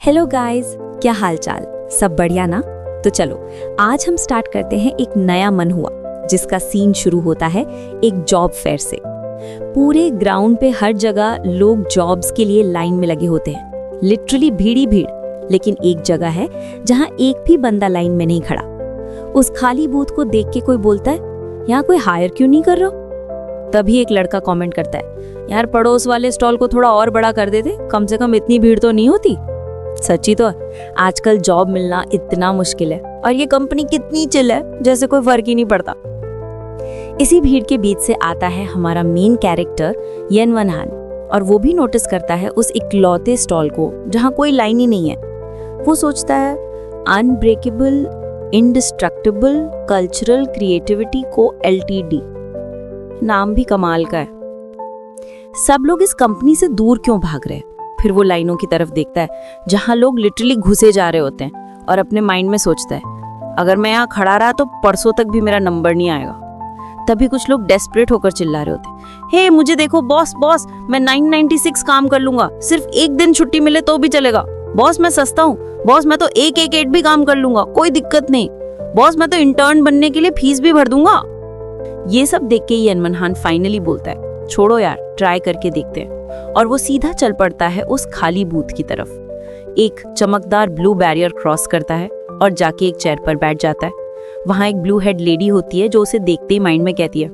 Hello guys, क्या हाल चाल? सब बढ़िया ना? तो चलो आज हम स्टार्ट करते हैं एक नया मन हुआ, जिसका सीन शुरू होता है एक जॉब फेयर से। पूरे ग्राउंड पे हर जगह लोग जॉब्स के लिए लाइन में लगे होते हैं, लिटरली भीड़ ही भीड़। लेकिन एक जगह है जहां एक भी बंदा लाइन में नहीं खड़ा। उस खाली बूथ को देख के कोई बोलता है, यहाँ कोई हायर क्यों नहीं कर रहा? तभी एक लड़का कमेंट करता है, यार पड़ोस वाले स्टॉल को थोड़ा और बड़ा कर देते, कम से कम इतनी भीड़ तो नहीं होती। सच्ची तो आजकल जॉब मिलना इतना मुश्किल है और ये कंपनी कितनी चिल है, जैसे कोई फर्क ही नहीं पड़ता। इसी भीड़ के बीच से आता है हमारा मेन कैरेक्टर यन वन हान, और वो भी नोटिस करता है उस इकलौते स्टॉल को जहां कोई लाइन ही नहीं है। वो सोचता है, अनब्रेकेबल इंडिस्ट्रक्टिबल कल्चरल क्रिएटिविटी को एलटीडी, नाम भी कमाल का है। सब लोग इस कंपनी से दूर क्यों भाग रहे हैं? फिर वो लाइनों की तरफ देखता है जहां लोग लिटरली घुसे जा रहे होते हैं, और अपने माइंड में सोचता है, अगर मैं यहाँ खड़ा रहा तो परसों तक भी मेरा नंबर नहीं आएगा। तभी कुछ लोग डेस्परेट होकर चिल्ला रहे होते हैं, हे मुझे देखो बॉस बॉस, मैं 996 काम कर लूंगा, सिर्फ एक दिन छुट्टी मिले तो भी चलेगा। बॉस मैं सस्ता हूँ, बॉस मैं तो एक एक एड भी काम कर लूंगा, कोई दिक्कत नहीं। बॉस मैं तो इंटर्न बनने के लिए फीस भी भर दूंगा। ये सब देख के यन वन हान फाइनली बोलता है, छोड़ो यार, ट्राई करके देखते हैं। और वो सीधा चल पड़ता है उस खाली बूथ की तरफ। एक चमकदार ब्लू बैरियर क्रॉस करता है और जाके एक चेयर पर बैठ जाता है। वहां एक ब्लू हेड लेडी होती है जो उसे देखते ही माइंड में कहती है,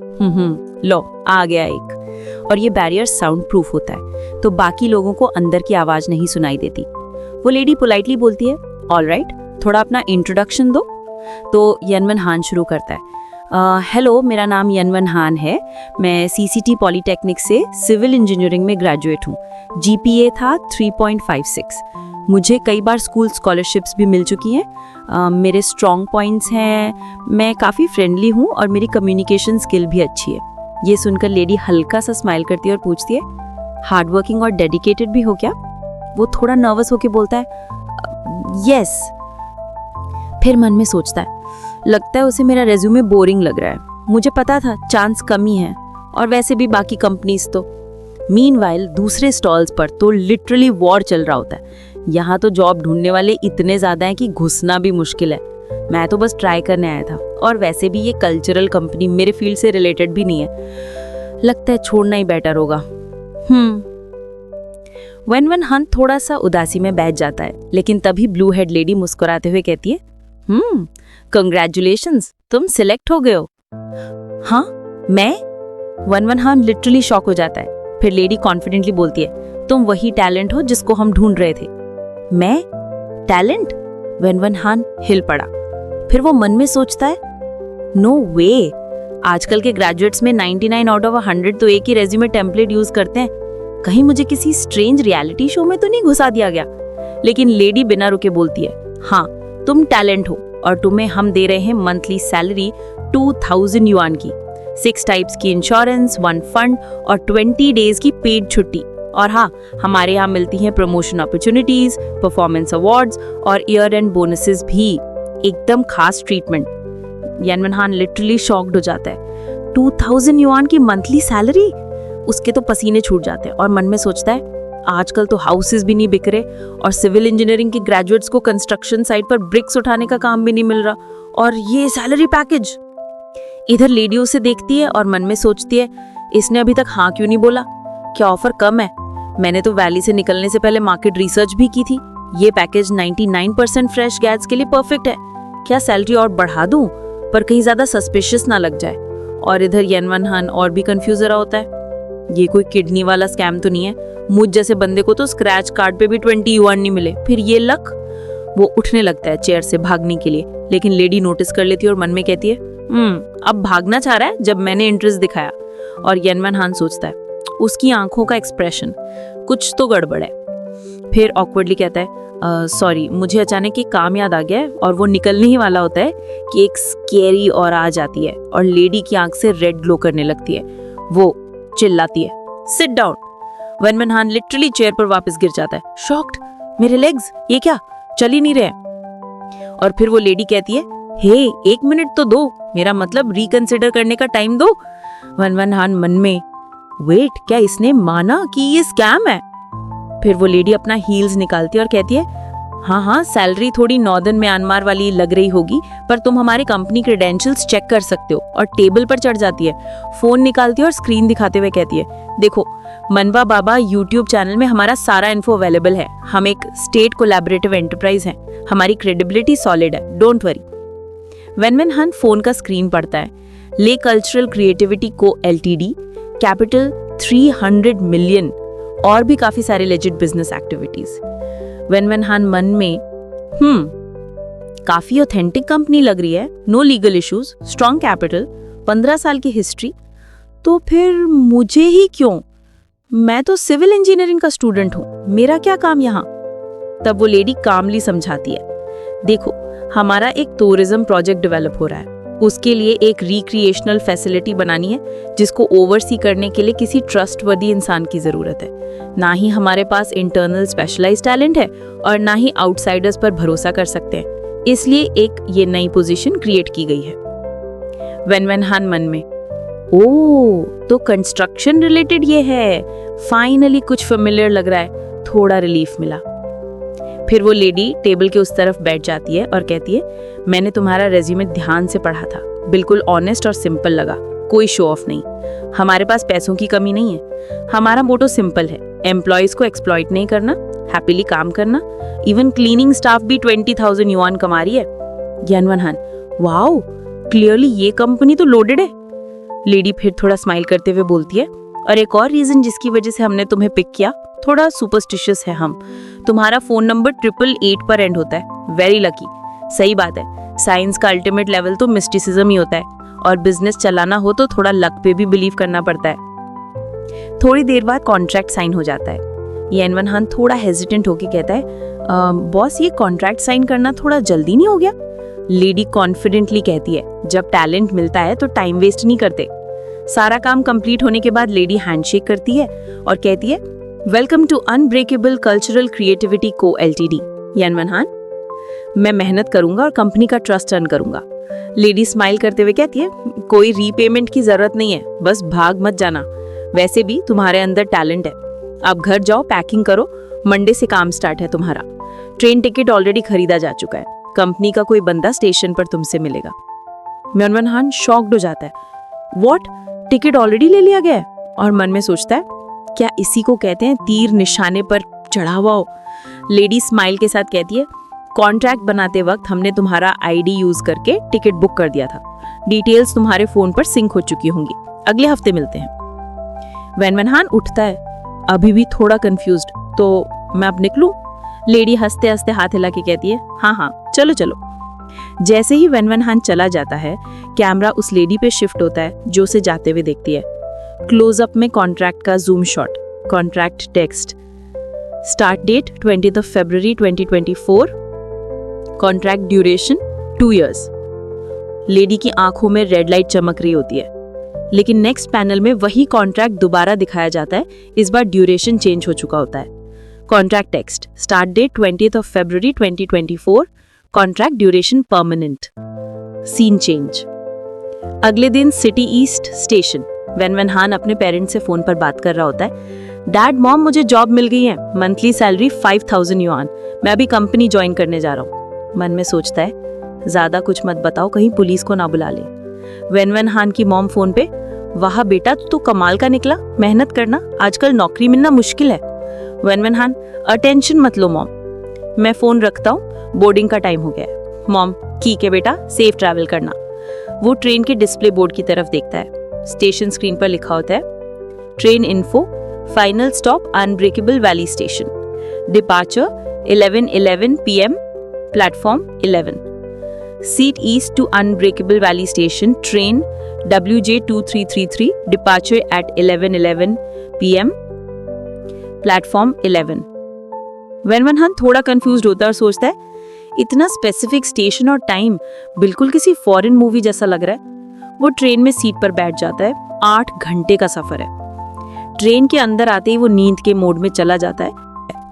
लो आ गया एक। और ये बैरियर साउंड प्रूफ होता है, तो बाकी लोगों को अंदर की आवाज नहीं सुनाई देती। वो लेडी पोलाइटली बोलती है, ऑलराइट, थोड़ा अपना इंट्रोडक्शन दो। तो यन वन हान शुरू करता है, हेलो मेरा नाम यन वन हान है, मैं सीसीटी पॉलीटेक्निक से सिविल इंजीनियरिंग में ग्रेजुएट हूँ। जीपीए था 3.56। मुझे कई बार स्कूल स्कॉलरशिप्स भी मिल चुकी हैं। मेरे स्ट्रॉन्ग पॉइंट्स हैं, मैं काफ़ी फ्रेंडली हूँ और मेरी कम्युनिकेशन स्किल भी अच्छी है। ये सुनकर लेडी हल्का सा स्माइल करती है और पूछती है, हार्ड वर्किंग और डेडिकेटेड भी हो क्या? वो थोड़ा नर्वस होकर बोलता है, यस। फिर मन में सोचता है, लगता है उसे मेरा रेज्यूमे बोरिंग लग रहा है। मुझे पता था चांस कम ही है, और वैसे भी बाकी कंपनीज तो। मीनवाइल दूसरे स्टॉल्स पर तो लिटरली वॉर चल रहा होता है। यहाँ तो जॉब ढूंढने वाले इतने ज्यादा हैं कि घुसना भी मुश्किल है। मैं तो बस ट्राई करने आया था, और वैसे भी ये कल्चरल कंपनी मेरे फील्ड से रिलेटेड भी नहीं है। लगता है छोड़ना ही बेटर होगा। यन वन हान थोड़ा सा उदासी में बैठ जाता है, लेकिन तभी ब्लू हेड लेडी मुस्कुराते हुए कहती है, कंग्रेचुलेशंस, तुम सिलेक्ट हो गए हो। हाँ मैं? यन वन हान लिटरली शॉक हो जाता है। फिर लेडी कॉन्फिडेंटली बोलती है, तुम वही टैलेंट हो जिसको हम ढूंढ रहे थे। मैं? टैलेंट? यन वन हान हिल पड़ा। फिर वो मन में सोचता है, नो वे, आजकल के ग्रेजुएट्स में 99 आउट ऑफ 100 तो एक ही रेज्यूमे टेम्पलेट यूज करते हैं। कहीं मुझे किसी स्ट्रेंज रियलिटी शो में तो नहीं घुसा दिया गया? लेकिन लेडी बिना रुके बोलती है, हाँ तुम टैलेंट हो, और तुम्हें हम दे रहे हैं मंथली सैलरी 2000 युआन की, 6 टाइप्स की इंश्योरेंस, 1 फंड और 20 डेज की पेड छुट्टी। और हाँ, हमारे यहाँ मिलती हैं प्रमोशन अपॉर्चुनिटीज, परफॉर्मेंस अवार्ड्स और ईयर एंड बोनसेस भी। एकदम खास ट्रीटमेंट। यन वन हान लिटरली शॉक्ड हो जाता है। 2000 युआन की मंथली सैलरी? उसके तो पसीने छूट जाते हैं, और मन में सोचता है, आजकल तो हाउसेस भी नहीं बिक रहे, और सिविल इंजीनियरिंग के ग्रेजुएट्स को कंस्ट्रक्शन साइट पर ब्रिक्स उठाने का काम भी नहीं मिल रहा, और ये सैलरी पैकेज। इधर लेडी उसे देखती है और मन में सोचती है, इसने अभी तक हाँ क्यों नहीं बोला? क्या ऑफर कम है? मैंने तो वैली से निकलने से पहले मार्केट रिसर्च भी की थी। ये पैकेज 99% फ्रेश ग्रेड्स के लिए परफेक्ट है। क्या सैलरी और बढ़ा दूं, पर कहीं ज्यादा सस्पिशियस ना लग जाए? और इधर यन वन हान और भी कंफ्यूज रहा होता है, ये कोई किडनी वाला स्कैम तो नहीं है? मुझ जैसे बंदे को तो स्क्रैच कार्ड पे भी 20 युआन नहीं मिले, फिर ये लक। वो उठने लगता है चेयर से भागने के लिए, लेकिन लेडी नोटिस कर लेती है और मन में कहती है, अब भागना चाह रहा है जब मैंने इंटरेस्ट दिखाया। और यन वन हान सोचता है, उसकी आंखों का एक्सप्रेशन, कुछ तो गड़बड़ है। फिर ऑकवर्डली कहता है, सॉरी, मुझे अचानक एक काम याद आ गया है। और वो निकलने ही वाला होता है कि एक स्केरी और आ जाती है, और लेडी की आंख से रेड ग्लो करने लगती है। वो चिल्लाती है, सिट डाउन। यन वन हान लिटरली चेयर पर वापस गिर जाता है, शॉक्ड। मेरे लेग्स, ये क्या, चल ही नहीं रहे। और फिर वो लेडी कहती है, हे 1 मिनट तो दो, मेरा मतलब रिकंसिडर करने का टाइम दो। यन वन हान मन में, वेट, क्या इसने माना कि ये स्कैम है? फिर वो लेडी अपना हील्स निकालती है और कहती है, हाँ हाँ, सैलरी थोड़ी नॉर्दर्न म्यांमार वाली लग रही होगी, पर तुम हमारे कंपनी क्रेडेंशियल्स चेक कर सकते हो। और टेबल पर चढ़ जाती है, फोन निकालती है और स्क्रीन दिखाते हुए कहती है, देखो मनवा बाबा यूट्यूब चैनल में हमारा सारा इन्फो अवेलेबल है। हम एक स्टेट कोलैबोरेटिव एंटरप्राइज हैं, हमारी क्रेडिबिलिटी सॉलिड है, डोंट वरी। वेनवेन हन फोन का स्क्रीन पढ़ता है, ले कल्चरल क्रिएटिविटी को एलटीडी, कैपिटल 300 मिलियन, और भी काफी सारे लेजिट बिजनेस एक्टिविटीज। वेनवेन हन मन में काफी ऑथेंटिक कंपनी लग रही है, no legal issues, strong capital, 15 साल की हिस्ट्री, तो फिर मुझे ही क्यों? मैं तो सिविल इंजीनियरिंग का स्टूडेंट हूं, मेरा क्या काम यहाँ? तब वो लेडी कामली समझाती है, देखो हमारा एक टूरिज्म प्रोजेक्ट डेवलप हो रहा है, उसके लिए एक रिक्रिएशनल फैसिलिटी बनानी है जिसको ओवरसी करने के लिए किसी ट्रस्टवर्दी इंसान की जरूरत है। ना ही हमारे पास इंटरनल स्पेशलाइज्ड टैलेंट है और ना ही आउटसाइडर्स पर भरोसा कर सकते हैं, इसलिए एक ये नई पोजीशन क्रिएट की गई है। वेनवेन हन मन में, ओ तो कंस्ट्रक्शन रिलेटेड ये है, फाइनली कुछ फेमिलियर लग रहा है, थोड़ा रिलीफ मिला। फिर वो लेडी टेबल के उस तरफ बैठ जाती है और कहती है, मैंने तुम्हारा रेज्यूमे ध्यान से पढ़ा था, बिल्कुल ऑनेस्ट और सिंपल लगा, कोई शो ऑफ नहीं। हमारे पास पैसों की कमी नहीं है, हमारा मोटो सिंपल है, एम्प्लॉयज को एक्सप्लॉइट नहीं करना, हैप्पीली काम करना। इवन क्लीनिंग स्टाफ भी 20,000 युआन कमा रही है। वेनवेन हन, वाओ, क्लियरली ये कंपनी तो लोडेड है। लेडी फिर थोड़ा स्माइल करते हुए बोलती है, और एक और रीजन जिसकी वजह से हमने तुम्हें पिक किया, थोड़ा सुपरस्टिशियस है हम, तुम्हारा फोन नंबर 888 पर एंड होता है, वेरी लकी। सही बात है, साइंस का अल्टीमेट लेवल तो मिस्टिसिज्म ही होता है, और बिजनेस चलाना हो तो थोड़ा लक पे भी बिलीव करना पड़ता है। थोड़ी देर बाद कॉन्ट्रैक्ट साइन हो जाता है। वेनवेन हन थोड़ा हेजिटेंट होके कहता है, बॉस ये कॉन्ट्रैक्ट साइन करना थोड़ा जल्दी नहीं हो गया? लेडी कॉन्फिडेंटली कहती है, जब टैलेंट मिलता है तो टाइम वेस्ट नहीं करते। सारा काम कंप्लीट होने के बाद लेडी हैंडशेक करती है और कहती है, welcome two unbreakable cultural creativity को एलटीडी। वेनवेन हन, मैं मेहनत करूंगा और कंपनी का ट्रस्ट अर्न करूंगा। लेडी स्माइल करते हुए कहती है, कोई रीपेमेंट की जरूरत नहीं है, बस भाग मत जाना, वैसे भी तुम्हारे अंदर टैलेंट है। अब घर जाओ, पैकिंग करो, मंडे से काम स्टार्ट है तुम्हारा। ट्रेन टिकट ऑलरेडी खरीदा जा चुका है, कंपनी का कोई बंदा स्टेशन पर तुमसे मिलेगा। वेनवेन हन शॉक्ड हो जाता है, व्हाट, टिकट ऑलरेडी ले लिया गया है? और मन में सोचता है, क्या इसी को कहते हैं तीर निशाने पर चढ़ा हुआ हो? लेडी स्माइल के साथ कहती है, कॉन्ट्रैक्ट बनाते वक्त हमने तुम्हारा आईडी यूज करके टिकट बुक कर दिया था, डिटेल्स तुम्हारे फोन पर सिंक हो चुकी होंगी, अगले हफ्ते मिलते हैं। वेनवेन हन उठता है, अभी भी थोड़ा कंफ्यूज्ड, तो मैं अब निकलूं? लेडी हंसते हंसते हाथ हिला के कहती है, हाँ हाँ चलो चलो। जैसे ही वेनवेन हन चला जाता है, कैमरा उस लेडी पे शिफ्ट होता है जो उसे जाते हुए देखती है। क्लोजअप में कॉन्ट्रैक्ट का zoom shot, contract text, start date 20 फरवरी 2024, कॉन्ट्रैक्ट ड्यूरेशन 2 इयर्स। लेडी की आंखों में रेड लाइट चमक रही होती है, लेकिन नेक्स्ट पैनल में वही कॉन्ट्रैक्ट दोबारा दिखाया जाता है, इस बार ड्यूरेशन चेंज हो चुका होता है। कॉन्ट्रैक्ट टेक्स्ट, स्टार्ट डेट 20 फरवरी 2024, contract duration permanent. Scene change. अगले दिन सिटी ईस्ट स्टेशन, वेनवेन हन अपने पेरेंट्स से फोन पर बात कर रहा होता है, डैड मॉम मुझे जॉब मिल गई है, मंथली सैलरी 5,000 युआन, मैं अभी कंपनी ज्वाइन करने जा रहा हूँ। मन में सोचता है, ज्यादा कुछ मत बताओ, कहीं पुलिस को ना बुला ले। वेनवेन हन की मॉम फोन पे, वाह बेटा तू तो कमाल का निकला, मेहनत करना, आजकल नौकरी मिलना मुश्किल है। वेनवेन हन, अटेंशन मत लो मॉम, मैं फोन रखता हूँ, बोर्डिंग का टाइम हो गया है। मॉम, ठीक है बेटा, सेफ ट्रैवल करना। वो ट्रेन के डिस्प्ले बोर्ड की तरफ देखता है, स्टेशन स्क्रीन पर लिखा होता है, train info, final stop unbreakable valley station, departure 11:11 PM, platform 11, seat east to unbreakable valley station, train WJ2333, departure at 11:11 PM, platform 11। Wenwen Han थोड़ा कंफ्यूज्ड होता है और सोचता है, इतना स्पेसिफिक स्टेशन और टाइम, बिल्कुल किसी फॉरेन मूवी जैसा लग रहा है। वो ट्रेन में सीट पर बैठ जाता है, 8 घंटे का सफर है। ट्रेन के अंदर आते ही वो नींद के मोड में चला जाता है।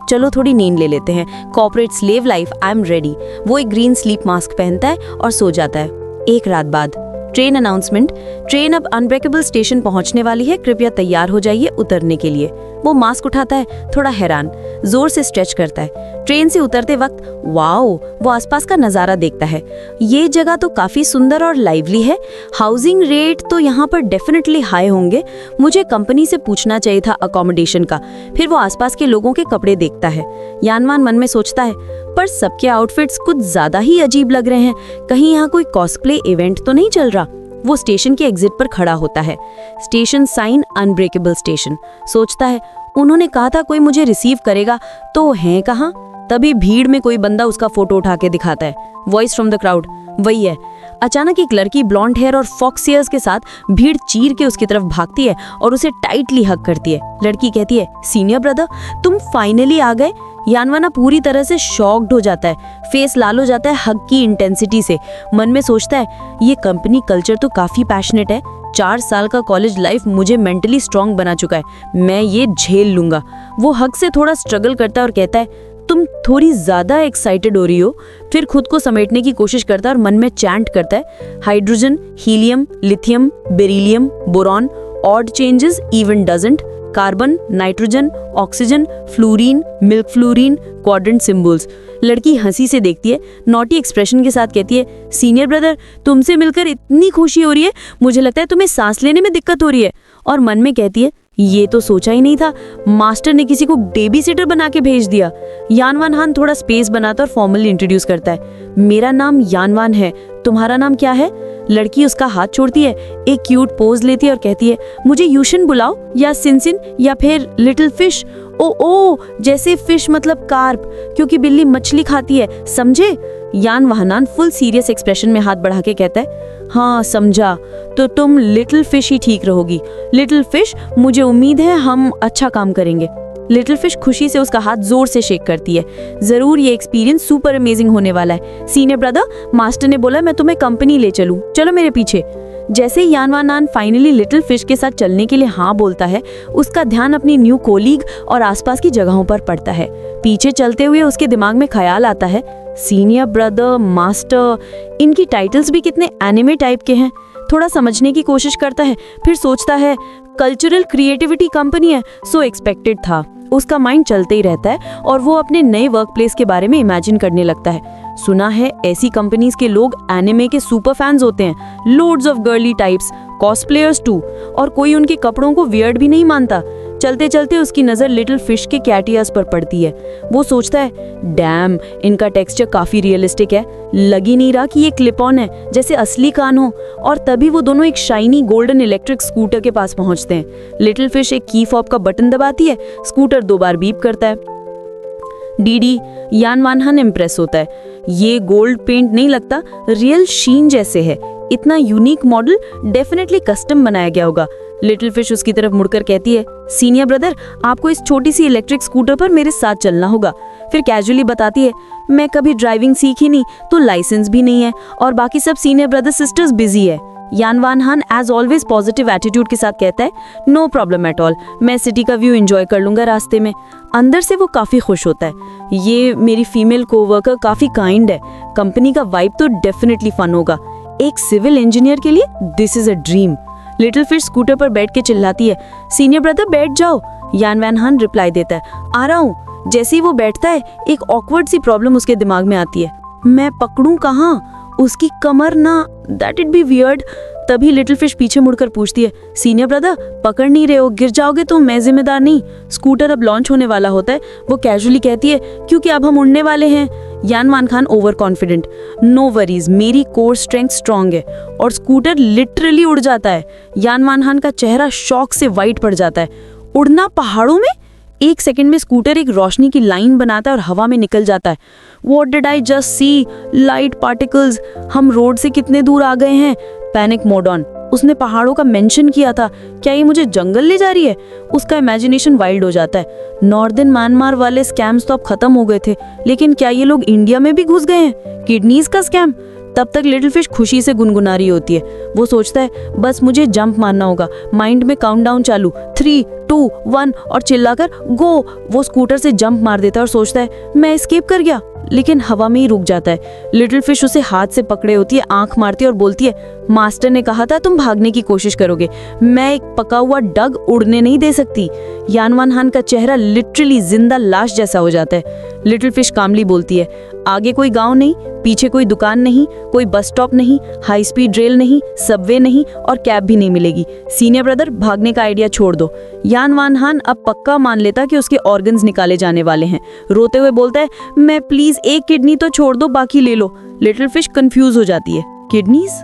चलो थोड़ी नींद ले लेते हैं, corporate slave life, I am ready. वो एक ग्रीन स्लीप मास्क पहनता है और सो जाता है। एक रात बाद ट्रेन अनाउंसमेंट, ट्रेन अब अनब्रेकेबल स्टेशन पहुंचने वाली है, कृपया तैयार हो जाइए उतरने के लिए। वो मास्क उठाता है, थोड़ा हैरान, जोर से स्ट्रेच करता है। ट्रेन से उतरते वक्त वाओ, वो आसपास का नज़ारा देखता है। ये जगह तो काफ़ी सुंदर और लाइवली है। हाउसिंग रेट तो यहाँ पर डेफिनेटली हाई होंगे। मुझे कंपनी से पूछना चाहिए था अकोमोडेशन का। फिर वो आसपास के लोगों के कपड़े देखता है। यानवान मन में सोचता है, पर सबके आउटफिट्स कुछ ज़्यादा ही अजीब लग रहे हैं। कहीं यहाँ कोई कॉस्प्ले इवेंट तो नहीं चल रहा। वो स्टेशन के एग्जिट पर खड़ा होता है। Station sign unbreakable station. सोचता है, उन्होंने कहा था कोई मुझे रिसीव करेगा, तो हैं कहाँ? तभी भीड़ में कोई बंदा उसका फोटो उठा के दिखाता है। वॉइस फ्रॉम द क्राउड, वही है। अचानक एक लड़की ब्लॉन्ड हेयर और फॉक्स ईयर्स के साथ भीड़ चीर के उसकी तरफ भागती है और उसे टाइटली हग करती है। लड़की कहती है, सीनियर ब्रदर, तुम फाइनली आ गए। यानवाना पूरी तरह से शॉक्ड हो जाता है। फेस लाल हो जाता है हग की इंटेंसिटी से। मन में सोचता है, ये कंपनी कल्चर तो काफी पैशनेट है। 4 साल का कॉलेज लाइफ मुझे मेंटली स्ट्रांग बना चुका है, मैं ये झेल लूंगा। वो हग से थोड़ा स्ट्रगल करता है और कहता है, तुम थोड़ी ज्यादा एक्साइटेड हो रही हो। फिर खुद को समेटने की कोशिश करता है और मन में चैंट करता है, hydrogen, helium, lithium, beryllium, boron, odd changes, even doesn't, carbon, nitrogen, oxygen, fluorine, milk fluorine, quadrant symbols. लड़की हंसी से देखती है, नॉटी एक्सप्रेशन के साथ कहती है, सीनियर ब्रदर, तुमसे मिलकर इतनी खुशी हो रही है, मुझे लगता है तुम्हें सांस लेने में दिक्कत हो रही है। और मन में कहती है, ये तो सोचा ही नहीं था, मास्टर ने किसी को बेबी सिटर बना के भेज दिया। यानवान हान थोड़ा स्पेस बनाता और फॉर्मली इंट्रोड्यूस करता है, मेरा नाम यानवान है, तुम्हारा नाम क्या है? लड़की उसका हाथ छोड़ती है, एक क्यूट पोज लेती है और कहती है, मुझे यूशन बुलाओ, या सिनसिन, या फिर लिटिल फिश। ओ, जैसे फिश मतलब कार्प, क्योंकि बिल्ली मछली खाती है, समझे? यानवान फुल सीरियस एक्सप्रेशन में हाथ बढ़ा के कहता है, हाँ समझा, तो तुम लिटिल फिश ही ठीक रहोगी। लिटिल फिश, मुझे उम्मीद है हम अच्छा काम करेंगे। लिटिल फिश खुशी से उसका हाथ जोर से शेक करती है। जरूर ये एक्सपीरियंस सुपर अमेजिंग होने वाला है। सीनियर ब्रदर, मास्टर ने बोला मैं तुम्हें कंपनी ले चलूं, चलो मेरे पीछे। जैसे ही यानवान फाइनली लिटिल फिश के साथ चलने के लिए हाँ बोलता है, उसका ध्यान अपनी न्यू कोलीग और आसपास की जगहों पर पड़ता है। पीछे चलते हुए उसके दिमाग में ख्याल आता है, सीनियर ब्रदर, मास्टर, इनकी टाइटल्स भी कितने एनिमे टाइप के हैं। थोड़ा समझने की कोशिश करता है, फिर सोचता है, कल्चरल क्रिएटिविटी कंपनी है, सो एक्सपेक्टेड था। उसका माइंड चलते ही रहता है और वो अपने नए वर्क प्लेस के बारे में इमेजिन करने लगता है। सुना है ऐसी कंपनीज के लोग एनिमे के सुपर फैंस होते हैं, loads of girly types, cosplayers too, और कोई उनके कपड़ों को वियर्ड भी नहीं मानता। चलते चलते उसकी नज़र लिटिल फिश के कैट ईयर्स पर पड़ती है। वो सोचता है, डैम, इनका टेक्सचर काफ़ी रियलिस्टिक है, लग ही नहीं रहा कि ये क्लिप ऑन है, जैसे असली कान हो। और तभी वो दोनों एक शाइनी गोल्डन इलेक्ट्रिक स्कूटर के पास पहुंचते हैं। लिटिल फिश एक की फॉब का बटन दबाती है, स्कूटर 2 बार बीप करता है। डीडी, यानवान इम्प्रेस होता है, ये गोल्ड पेंट नहीं लगता, रियल शीन जैसे है। इतना यूनिक मॉडल डेफिनेटली कस्टम बनाया गया होगा। लिटिल फिश उसकी तरफ मुड़कर कहती है, सीनियर ब्रदर, आपको इस छोटी सी इलेक्ट्रिक स्कूटर पर मेरे साथ चलना होगा। फिर कैजुअली बताती है, मैं कभी ड्राइविंग सीखी नहीं, तो लाइसेंस भी नहीं है, और बाकी सब सीनियर ब्रदर सिस्टर्स बिजी है। यानवान हान एज ऑलवेज पॉजिटिव एटीट्यूड के साथ कहता है, नो प्रॉब्लम एट ऑल, मैं सिटी का व्यू एंजॉय कर लूंगा रास्ते में। अंदर से वो काफी खुश होता है, ये मेरी फीमेल कोवर्कर काफी काइंड है, कंपनी का वाइब तो डेफिनेटली फन होगा। एक सिविल इंजीनियर के लिए this is a dream. Little fish scooter पर बैठ के चिल्लाती है, सीनियर ब्रदर बैठ जाओ। यानवान हान रिप्लाई देता है, आ रहा हूँ। जैसे ही वो बैठता है, एक ऑकवर्ड सी प्रॉब्लम उसके दिमाग में आती है, मैं पकड़ूं कहाँ? उसकी कमर ना, दैट इट बी वियर्ड। तभी लिटिल फिश पीछे मुड़कर पूछती है, सीनियर ब्रदर, पकड़ नहीं रहे हो, गिर जाओगे तो मैं जिम्मेदार नहीं। स्कूटर अब लॉन्च होने वाला होता है। वो कैजुअली कहती है, क्योंकि अब हम उड़ने वाले हैं। यानवान खान ओवर कॉन्फिडेंट, नो वरीज, मेरी कोर स्ट्रेंथ स्ट्रांग है। और स्कूटर लिटरली उड़ जाता है। यानवान खान का चेहरा शॉक से वाइट पड़ जाता है। उड़ना पहाड़ों में? 1 सेकंड में स्कूटर एक रोशनी की लाइन बनाता है और हवा में निकल जाता है। What did I just see? Light particles. हम रोड से कितने दूर आ गए हैं? Panic mode on. उसने पहाड़ों का मेंशन किया था, क्या ये मुझे जंगल ले जा रही है? उसका इमेजिनेशन वाइल्ड हो जाता है। नॉर्दर्न म्यांमार वाले स्कैम्स तो अब खत्म हो गए थे, लेकिन क्या ये लोग इंडिया में भी घुस गए हैं? किडनीज का स्कैम? तब तक लिटिल फिश खुशी से गुनगुना रही होती है। वो सोचता है, बस मुझे जंप मारना होगा। माइंड में काउंटडाउन चालू, 3, 2, 1 और चिल्लाकर गो। वो स्कूटर से जंप मार देता है और सोचता है, मैं एस्केप कर गया। लेकिन हवा में ही रुक जाता है। लिटिल फिश उसे हाथ से पकड़े होती है, आंख मारती है और बोलती है, मास्टर ने कहा था तुम भागने की कोशिश करोगे, मैं एक पका हुआ डग उड़ने नहीं दे सकती। यान वान हान का चेहरा लिटरली जिंदा लाश जैसा हो जाता है। लिटिल फिश कामली बोलती है, आगे कोई गांव नहीं, पीछे कोई दुकान नहीं, कोई बस स्टॉप नहीं, हाई स्पीड रेल नहीं, सबवे नहीं और कैब भी नहीं मिलेगी। सीनियर ब्रदर, भागने का आइडिया छोड़ दो। यान वान हान अब पक्का मान लेता कि उसके ऑर्गन्स निकाले जाने वाले हैं। रोते हुए बोलता है, मैं प्लीज एक किडनी तो छोड़ दो, बाकी ले लो। लिटिल फिश कंफ्यूज हो जाती है, किडनीज?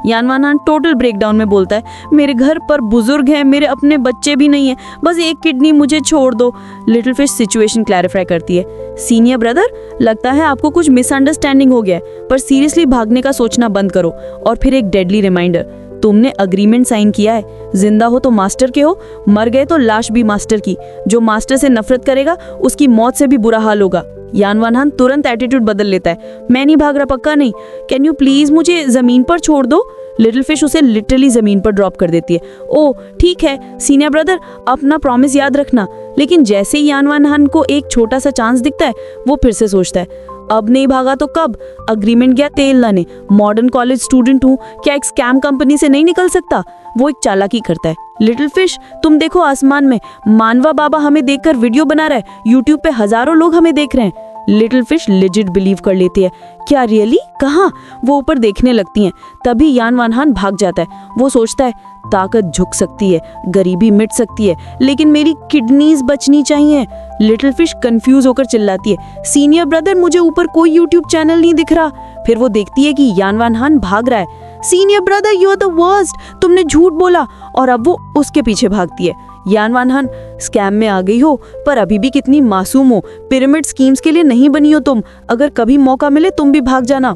यान वान हान टोटल ब्रेकडाउन में बोलता है, मेरे घर पर बुजुर्ग हैं, मेरे अपने बच्चे भी नहीं हैं, बस एक किडनी मुझे छोड़ दो। लिटिल फिश सिचुएशन क्लैरिफाई करती है, सीनियर ब्रदर, लगता है आपको कुछ मिसअंडरस्टैंडिंग हो गया है, पर सीरियसली भागने का सोचना बंद करो। और फिर एक डेडली रिमाइंडर, तुमने अग्रीमेंट साइन किया है, जिंदा हो तो मास्टर के हो, मर गए तो लाश भी मास्टर की। जो मास्टर से नफरत करेगा उसकी मौत से भी बुरा हाल होगा। यान वान हान तुरंत एटीट्यूड बदल लेता है, मैं नहीं भाग रहा, पक्का नहीं, कैन यू प्लीज मुझे जमीन पर छोड़ दो। लिटिल फिश उसे लिटरली जमीन पर ड्रॉप कर देती है। ओ ठीक है सीनियर ब्रदर, अपना प्रॉमिस याद रखना। लेकिन जैसे ही यान वान हान को एक छोटा सा चांस दिखता है, वो फिर से सोचता है, अब नहीं भागा तो कब? अग्रीमेंट गया तेल लाने, मॉडर्न कॉलेज स्टूडेंट हूँ, क्या एक स्कैम कंपनी से नहीं निकल सकता? वो एक चालाकी करता है, लिटिल फिश तुम देखो आसमान में, मानवा बाबा हमें देखकर वीडियो बना रहा है, यूट्यूब पे हजारों लोग हमें देख रहे हैं। लिटिल फिश लेजिट बिलीव कर लेती है, क्या रियली? कहाँ? वो ऊपर देखने लगती हैं। तभी यान वान हान भाग जाता है। वो सोचता है, ताकत झुक सकती है, गरीबी मिट सकती है, लेकिन मेरी किडनीज बचनी चाहिए। लिटिल फिश कंफ्यूज होकर चिल्लाती है, सीनियर ब्रदर मुझे ऊपर कोई यूट्यूब चैनल नहीं दिख रहा। फिर वो देखती है कि यान वान हान भाग रहा है। Senior brother you are the worst, तुमने झूठ बोला। और अब वो उसके पीछे भागती है। यान वान हान, स्कैम में आ गई हो पर अभी भी कितनी मासूम हो, पिरामिड स्कीम्स के लिए नहीं बनी हो तुम, अगर कभी मौका मिले तुम भी भाग जाना।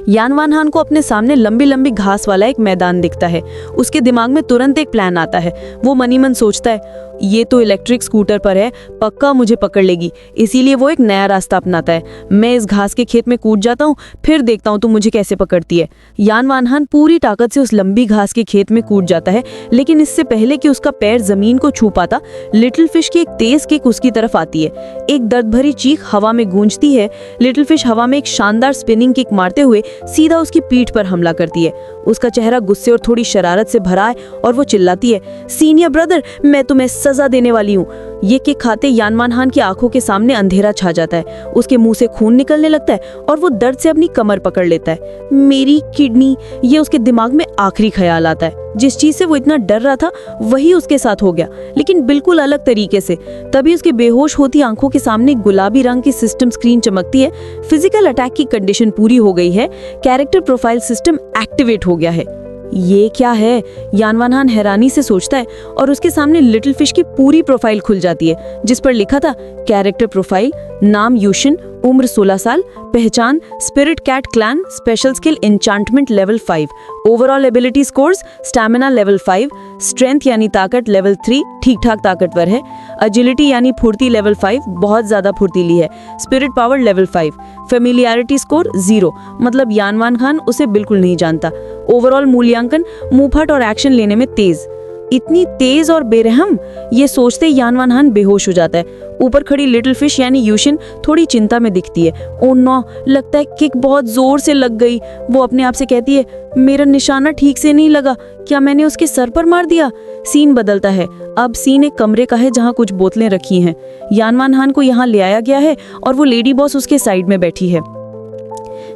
यान वान हान को अपने सामने लंबी लंबी घास वाला एक मैदान दिखता है। उसके दिमाग में तुरंत एक प्लान आता है। वो मनी मन सोचता है, ये तो इलेक्ट्रिक स्कूटर पर है, पक्का मुझे पकड़ लेगी। इसीलिए वो एक नया रास्ता अपनाता है, मैं इस घास के खेत में कूद जाता हूँ, फिर देखता हूँ तुम मुझे कैसे पकड़ती है। यान वान हान पूरी ताकत से उस लंबी घास के खेत में कूद जाता है, लेकिन इससे पहले कि उसका पैर जमीन को छू पाता, लिटिल फिश की एक तेज किक उसकी तरफ आती है। एक दर्द भरी चीख हवा में गूंजती है। लिटिल फिश हवा में एक शानदार स्पिनिंग किक मारते हुए सीधा उसकी पीठ पर हमला करती है। उसका चेहरा गुस्से और थोड़ी शरारत से भरा है और वो चिल्लाती है, सीनियर ब्रदर मैं तुम्हें सजा देने वाली हूँ। ये किक खाते यान वान हान की आंखों के सामने अंधेरा छा जाता है। उसके मुंह से खून निकलने लगता है और वो दर्द से अपनी कमर पकड़ लेता है। मेरी किडनी, ये उसके दिमाग में आखिरी ख्याल आता है। जिस चीज से वो इतना डर रहा था वही उसके साथ हो गया, लेकिन बिल्कुल अलग तरीके से। तभी उसके बेहोश होती आंखों के सामने गुलाबी रंग की सिस्टम स्क्रीन चमकती है। फिजिकल अटैक की कंडीशन पूरी हो गई है, कैरेक्टर प्रोफाइल सिस्टम एक्टिवेट हो गया है। ये क्या है? यान वान हान हैरानी से सोचता है और उसके सामने लिटिल फिश की पूरी प्रोफाइल खुल जाती है, जिस पर लिखा था कैरेक्टर प्रोफाइल, नाम यूशिन, उम्र 16 साल, पहचान spirit cat clan, special skill enchantment level 5, overall ability scores stamina level 5, strength यानी ताकत लेवल 3, ठीक ठाक ताकतवर है, एजिलिटी यानी फुर्ती लेवल 5, बहुत ज्यादा फुर्तीली है, spirit power level 5, familiarity score 0, मतलब यान वान हान उसे बिल्कुल नहीं जानता। ओवरऑल मूल्यांकन मुंहफट और एक्शन लेने में तेज। इतनी तेज और बेरहम, ये सोचते यान वान हान बेहोश हो जाता है। ऊपर खड़ी लिटिल फिश यानी यूशिन थोड़ी चिंता में दिखती है। ओ नो, लगता है किक बहुत जोर से लग गई। वो अपने आप से कहती है, मेरा निशाना ठीक से नहीं लगा, क्या मैंने उसके सर पर मार दिया? सीन बदलता है। अब सीन एक कमरे का है जहाँ कुछ बोतलें रखी हैं। यान वान हान को यहाँ ले आया गया है और वो लेडी बॉस उसके साइड में बैठी है।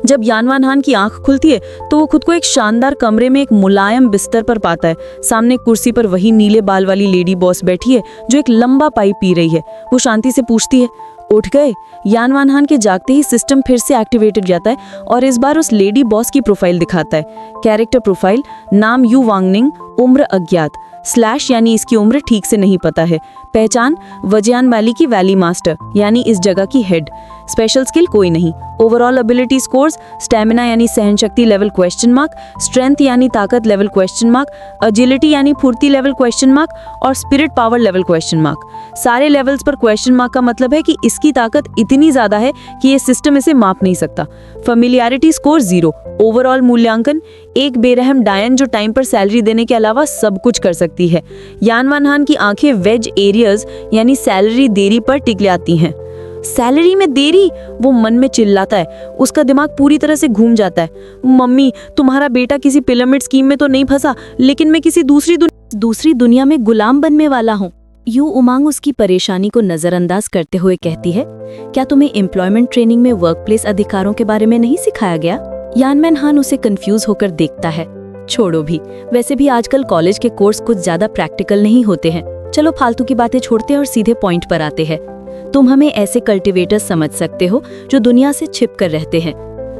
जब यान वान हान की आंख खुलती है तो वो खुद को एक शानदार कमरे में एक मुलायम बिस्तर पर पाता है। सामने कुर्सी पर वही नीले बाल वाली लेडी बॉस बैठी है जो एक लंबा पाइप पी रही है। वो शांति से पूछती है, उठ गए? यान वान हान के जागते ही सिस्टम फिर से एक्टिवेटेड जाता है और इस बार उस लेडी बॉस की प्रोफाइल दिखाता है। कैरेक्टर प्रोफाइल, नाम यू वांगनिंग, उम्र अज्ञात, स्लैश यानी इसकी उम्र ठीक से नहीं पता है, पहचान वजियान वैली की वैली मास्टर यानी इस जगह की हेड, स्पेशल स्किल कोई नहीं, ओवरऑल एबिलिटी स्कोर्स स्टैमिना यानी सहन शक्ति लेवल क्वेश्चन मार्क, स्ट्रेंथ यानी ताकत लेवल क्वेश्चन मार्क, एजिलिटी यानी फुर्ती लेवल क्वेश्चन मार्क और spirit power level question mark. सारे लेवल्स पर क्वेश्चन मार्क का मतलब है कि इसकी ताकत इतनी ज्यादा है कि ये सिस्टम इसे माप नहीं सकता। फेमिलियरिटी स्कोर 0, ओवरऑल मूल्यांकन एक बेरहम डायन जो टाइम पर सैलरी देने के अलावा सब कुछ कर सकती है। यान वान हान की आंखें वेज एरियर्स यानी सैलरी देरी पर टिक आती हैं। सैलरी में देरी, वो मन में चिल्लाता है। उसका दिमाग पूरी तरह से घूम जाता है। मम्मी, तुम्हारा बेटा किसी पिरामिड स्कीम में तो नहीं फंसा, लेकिन मैं किसी दूसरी दुनिया में गुलाम बनने वाला हूँ। यूं उमांग उसकी परेशानी को नजरअंदाज करते हुए कहती है, क्या तुम्हें एम्प्लॉयमेंट ट्रेनिंग में वर्कप्लेस अधिकारों के बारे में नहीं सिखाया गया? यानमैन हान उसे कंफ्यूज होकर देखता है। छोड़ो भी, वैसे भी आजकल कॉलेज के कोर्स कुछ ज्यादा प्रैक्टिकल नहीं होते हैं। चलो फालतू की बातें छोड़ते हैं और सीधे पॉइंट पर आते हैं। तुम हमें ऐसे कल्टिवेटर्स समझ सकते हो जो दुनिया से छिप कर रहते हैं।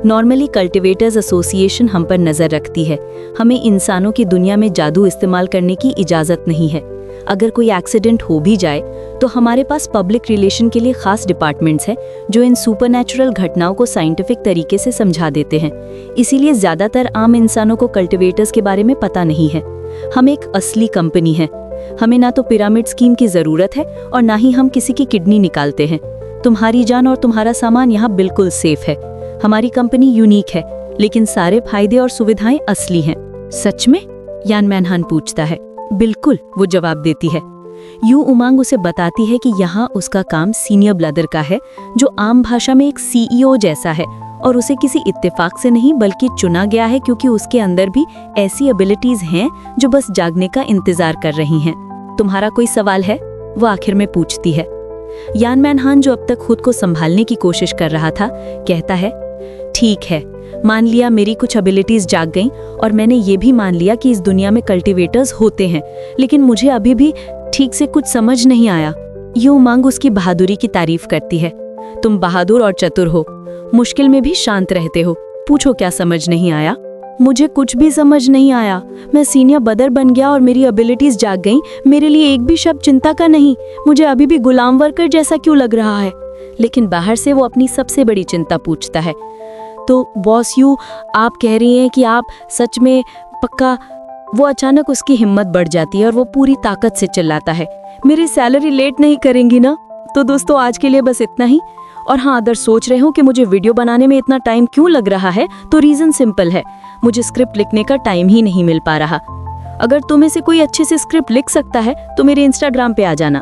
नॉर्मली कल्टिवेटर्स एसोसिएशन हम पर नजर रखती है। हमें इंसानों की दुनिया में जादू इस्तेमाल करने की इजाजत नहीं है। अगर कोई एक्सीडेंट हो भी जाए तो हमारे पास पब्लिक रिलेशन के लिए खास डिपार्टमेंट्स हैं जो इन सुपरनैचुरल घटनाओं को साइंटिफिक तरीके से समझा देते हैं। इसीलिए ज्यादातर आम इंसानों को कल्टिवेटर्स के बारे में पता नहीं है। हम एक असली कंपनी है। हमें ना तो पिरामिड स्कीम की जरूरत है और ना ही हम किसी की किडनी निकालते हैं। तुम्हारी जान और तुम्हारा सामान यहाँ बिल्कुल सेफ है। हमारी कंपनी यूनिक है, लेकिन सारे फायदे और सुविधाएं असली हैं। सच में? यानमैन हान पूछता है। बिल्कुल, वो जवाब देती है। यूं उमांग उसे बताती है कि यहाँ उसका काम सीनियर ब्रदर का है, जो आम भाषा में एक सीईओ जैसा है, और उसे किसी इत्तेफाक से नहीं बल्कि चुना गया है क्योंकि उसके अंदर भी ऐसी एबिलिटीज हैं जो बस जागने का इंतजार कर रही हैं। तुम्हारा कोई सवाल है? वो आखिर में पूछती है। यानमैन हान, जो अब तक खुद को संभालने की कोशिश कर रहा था, कहता है, ठीक है, मान लिया मेरी कुछ एबिलिटीज जाग गईं और मैंने ये भी मान लिया कि इस दुनिया में कल्टिवेटर्स होते हैं, लेकिन मुझे अभी भी ठीक से कुछ समझ नहीं आया। ये उमंग उसकी बहादुरी की तारीफ करती है। तुम बहादुर और चतुर हो, मुश्किल में भी शांत रहते हो। पूछो क्या समझ नहीं आया? मुझे कुछ भी समझ नहीं आया। मैं सीनियर ब्रदर बन गया और मेरी एबिलिटीज जाग गईं। मेरे लिए एक भी शब्द चिंता का नहीं। मुझे अभी भी गुलाम वर्कर जैसा क्यों लग रहा है? लेकिन बाहर से वो अपनी सबसे बड़ी चिंता पूछता है, तो बॉस यू, आप कह रही हैं कि आप सच में पक्का? वो अचानक उसकी हिम्मत बढ़ जाती है और वो पूरी ताकत से चिल्लाता है, मेरी सैलरी लेट नहीं करेंगी ना? तो दोस्तों, आज के लिए बस इतना ही। और हाँ, अगर सोच रहे हो कि मुझे वीडियो बनाने में इतना टाइम क्यों लग रहा है, तो रीजन सिंपल है, मुझे स्क्रिप्ट लिखने का टाइम ही नहीं मिल पा रहा। अगर तुम में से कोई अच्छे से स्क्रिप्ट लिख सकता है तो मेरे इंस्टाग्राम पे आ जाना।